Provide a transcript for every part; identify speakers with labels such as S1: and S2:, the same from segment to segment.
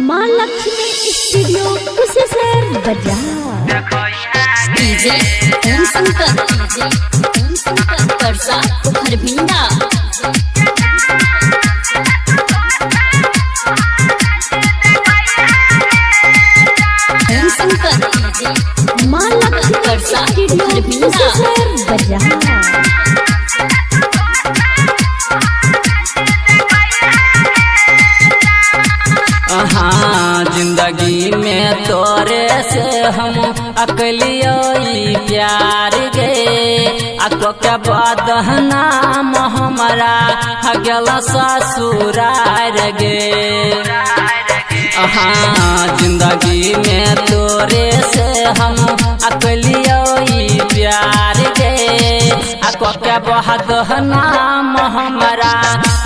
S1: माँ लक्ष्मी स्टूडियो कुशेश्वर बाजार।
S2: डीजे ओम शंकर परसा हरभिंडा। ओम शंकर
S1: माँ लक्ष्मी
S2: परसा
S1: स्टूडियो
S2: हरभिंडा।
S1: कुशेश्वर बाजार।
S3: हाँ जिंदगी में तोरे से हम अकलियो प्यार गे आको के बाद नाम हमारा हगला ससुरार गे। हाँ जिंदगी में तोरे से हम अकलियो प्यार गे आको के बाद नाम हमारा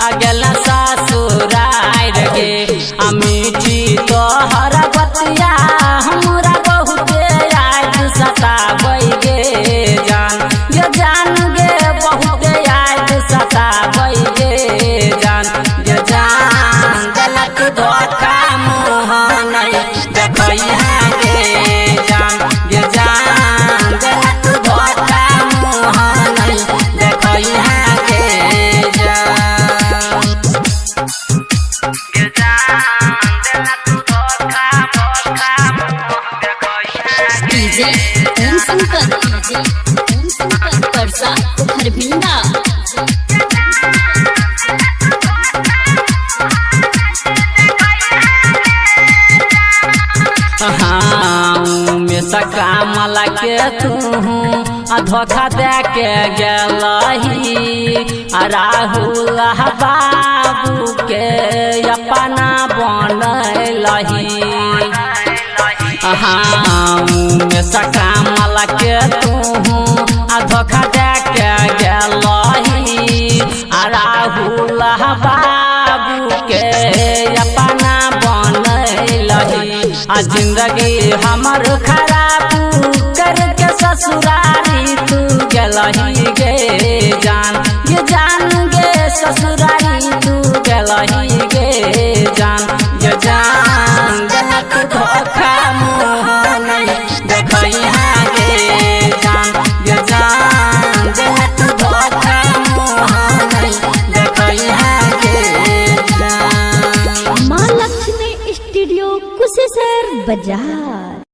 S3: हगला ससुरार गे। अमीठी तोहर बतिया हमरा बहुते याद सताबै गे जान गे बहुते याद सताबै गे जान गलत धोखा मुँह नहीं देखै गे जान गलत धोखा मुँह नहीं देखै गे जान।
S2: डीजे ओम शंकर परसा हरभिंडा।
S3: हाँ में सकामल के तू धोखा दे के गलही राहुल बाबू के अपना बनलही। हाँ में सकामल के तू धोखा दे के गलही राहुल बाबू के अपना बनलही। जिंदगी हमर खराब करके ससुरारी तू गलही गे जान गे ससुरारी तू गलही गे जान गलत धोखा मुँह नहीं देखै गे जान गलत धोखा मुँह नहीं देखै गे जान।
S1: माँ लक्ष्मी स्टूडियो कुशेश्वर बाजार।